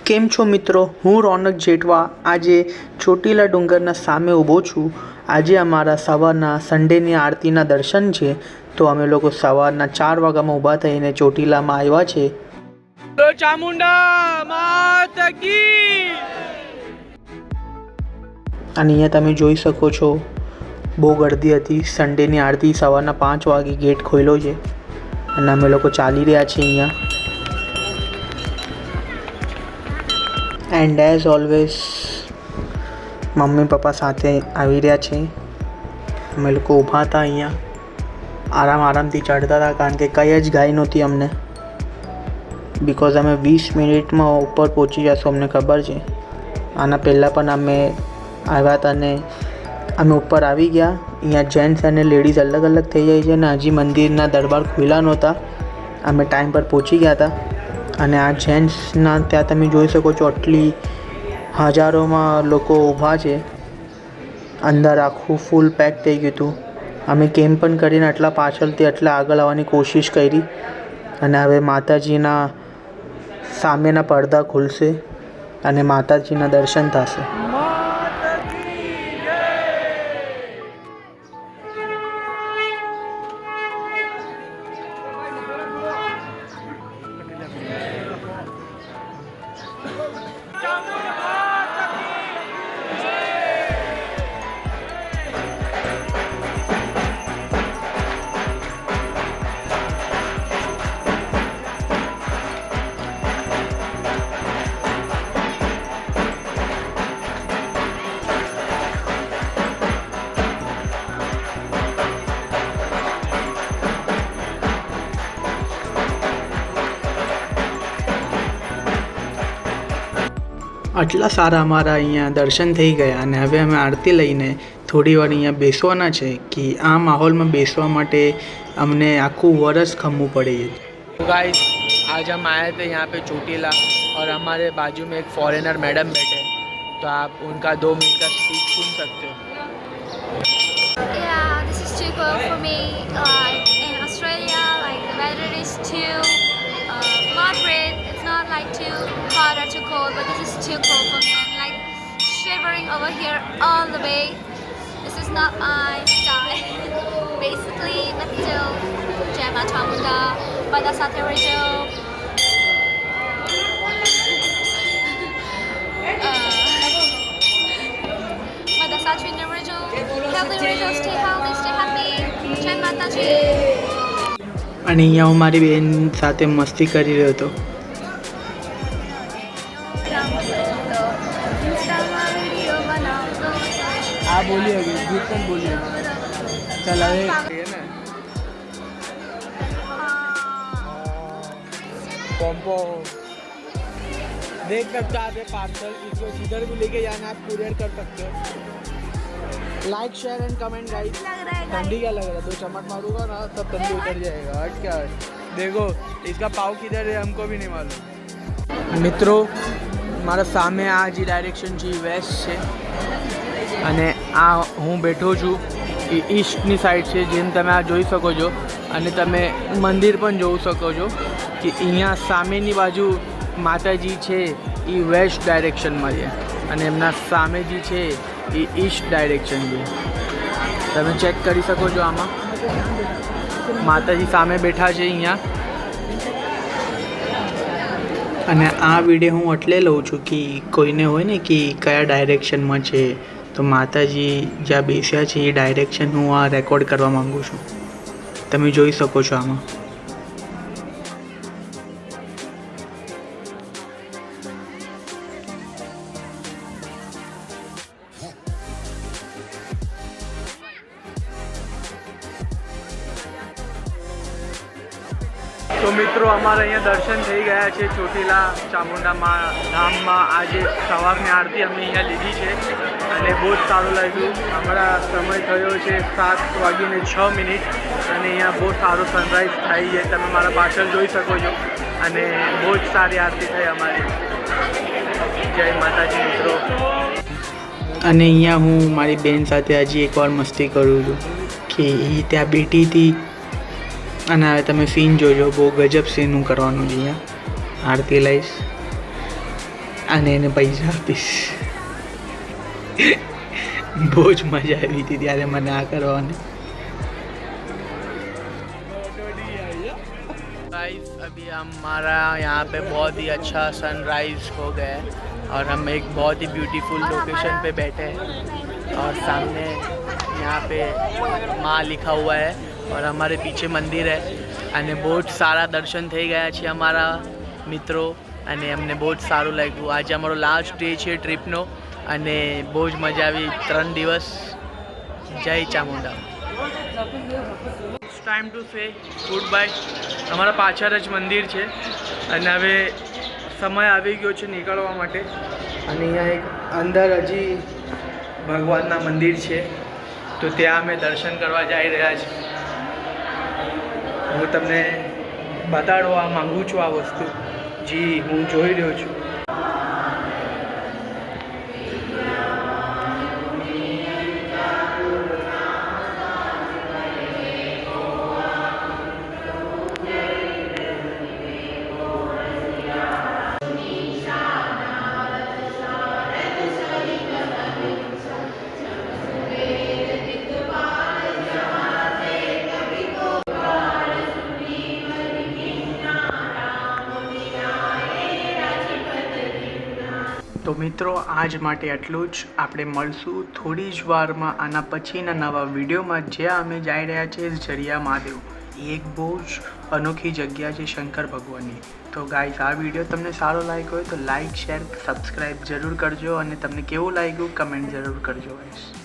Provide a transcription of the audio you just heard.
કેમ છો મિત્રો? હું રોનક જેઠવા આજે ચોટીલા ડુંગરના સામે ઊભો છું. આજે અમારા સવારના સન્ડેની આરતીના દર્શન છે, તો અમે લોકો સવારના 4 વાગ્યામાં ઊભા થઈને ચોટીલામાં આવ્યા છે. તો ચામુંડા માતા કી. અને અહીંયા તમે જોઈ શકો છો, બહુ ગર્દી હતી. સન્ડેની આરતી સવારના 5 વાગે ગેટ ખોલ્યો છે અને અમે લોકો ચાલી રહ્યા છીએ અહીંયા. And as always mummy papa સાથે આવી રહ્યા છે. અમે લોકો ઊભા હતા અહીંયા, આરામથી ચડતા હતા, કારણ કે કંઈ જ ગાય નહોતી અમને. બિકોઝ અમે 20 મિનિટમાં ઉપર પહોંચી જશું, અમને ખબર છે. આના પહેલાં પણ અમે આવ્યા હતા અને અમે ઉપર આવી ગયા. અહીંયા જેન્ટ્સ અને લેડીઝ અલગ અલગ થઈ જાય છે અને હજી મંદિરના દરબાર ખુલ્લા નહોતા. અમે ટાઈમ પર પહોંચી ગયા હતા. અને આ જેન્ટ્સના ત્યાં તમે જોઈ શકો છો, આટલી હજારોમાં લોકો ઊભા છે. અંદર આખું ફૂલ પેક થઈ ગયું હતું. અમે કેમ પણ કરીને આટલા પાછળથી આટલા આગળ આવવાની કોશિશ કરી. અને હવે માતાજીના સામેના પડદા ખુલશે અને માતાજીના દર્શન થશે. આટલા સારા અમારા અહીંયા દર્શન થઈ ગયા અને હવે અમે આરતી લઈને થોડી વાર અહીંયા બેસવાના છે, કે આ માહોલમાં બેસવા માટે અમને આખું વરસ ખમવું પડે. तो गाइस आज हम आए थे यहाँ पे चोटीला और हमारे बाजू में एक फॉरेनर मैडम बैठे, तो आप उनका 2 मिनट का स्पीच सुन सकते हो. Yeah, this is too cold for me. In Australia, like the weather is too moderate. It's not like too hot or too cold, but this is too cold for me. I'm like shivering over here all the way. This is not my style. Basically, but still, Jai Ma Chamunda, Pada Sathe Rajo. Pada Sathe Rajo. Healthy Rajo, stay healthy, stay happy. Jai Mataji. અને અહીંયા હું મારી બેન સાથે મસ્તી કરી રહ્યો હતો. આ બોલી હતી, ગીત પણ બોલી. ચાલ હવે कॉम्बो देख सकते हो आप, ये पार्सल इसको जिधर भी लेके जाना आप कुरियर कर सकते हो. Like share and comment guys. ठंडी क्या लग रहा है? 2 चम्मच मारूंगा ना सब ठंडी उतर जाएगा. हट क्या है, देखो इसका पाव किधर है हमको भी नहीं मालूम. મિત્રો મારા સામે આ જે ડાયરેક્શન છે એ વેસ્ટ છે અને આ હું બેઠો છું એ ઈસ્ટની સાઈડ છે, જેમ તમે આ જોઈ શકો છો. અને તમે મંદિર પણ જોઈ શકો છો કે અહીંયા સામેની બાજુ માતાજી છે એ વેસ્ટ ડાયરેક્શનમાં છે અને એમના સામે જે છે એ ઈસ્ટ ડાયરેક્શન છે. તમે ચેક કરી શકો છો, આમાં માતાજી સામે બેઠા છે અહીંયા. અને આ વિડીયો હું એટલે લઉં છું કે કોઈને હોય ને કે કયા ડાયરેક્શનમાં છે, તો માતાજી જ્યાં બેસ્યા છે એ ડાયરેક્શન હું આ રેકોર્ડ કરવા માગું છું. તમે જોઈ શકો છો આમાં. તો મિત્રો અમારા અહીંયા દર્શન થઈ ગયા છે ચોટીલા ચામુંડા ધામમાં. આજે સવારની આરતી અમે અહીંયા લીધી છે અને બહુ જ સારું લાગ્યું. અમારા સમય થયો છે 7:06 અને અહીંયા બહુ સારો સનરાઈઝ થાય છે. તમે મારા પાછળ જોઈ શકો છો અને બહુ જ સારી આરતી થઈ અમારી. જય માતાજી મિત્રો. અને અહીંયા હું મારી બેન સાથે હજી એકવાર મસ્તી કરું છું કે એ ત્યાં બેઠી હતી અને હવે તમે સીન જોજો, બહુ ગજબ સીન હું કરવાનું છે અહીંયા. આરતી લઈશ. અને એને પૈસા આપીશ. બહુ જ મજા આવી थी ત્યારે મને આ કરવાની. गाइस अभी हमारा यहाँ पे बहुत ही अच्छा सनराइज हो गया है और हम एक बहुत ही ब्यूटीफुल लोकेशन पे बैठे हैं और सामने यहाँ पे माँ लिखा हुआ है और हमारे पीछे मंदिर है અને બહુ જ સારા દર્શન થઈ ગયા છે અમારા મિત્રો અને અમને બહુ જ સારું લાગ્યું. આજે અમારો લાસ્ટ ડે છે ટ્રીપનો અને બહુ જ મજા આવી. 3 દિવસ. જય Chamunda. It's time to say good bye. અમારા પાછળ જ મંદિર છે અને હવે સમય આવી ગયો છે નીકળવા માટે. અને અહીંયા એક અંદર હજી ભગવાનના મંદિર છે તો ત્યાં અમે દર્શન કરવા જઈ રહ્યા છીએ. હું તમને બતાડવા માગું છું આ વસ્તુ જે હું જોઈ રહ્યો છું. તો મિત્રો આજ માટે આટલું જ. આપણે મળશું થોડી જ વારમાં આના પછીના નવા વિડીયોમાં જ્યાં અમે જઈ રહ્યા છીએ ઝરિયા મહાદેવ. એ એક બહુ જ અનોખી જગ્યા છે શંકર ભગવાનની. તો ગાઈઝ આ વિડીયો તમને સારો લાગ્યો હોય તો લાઇક શેર સબસ્ક્રાઈબ જરૂર કરજો અને તમને કેવું લાગ્યું કમેન્ટ જરૂર કરજો ગાઈઝ.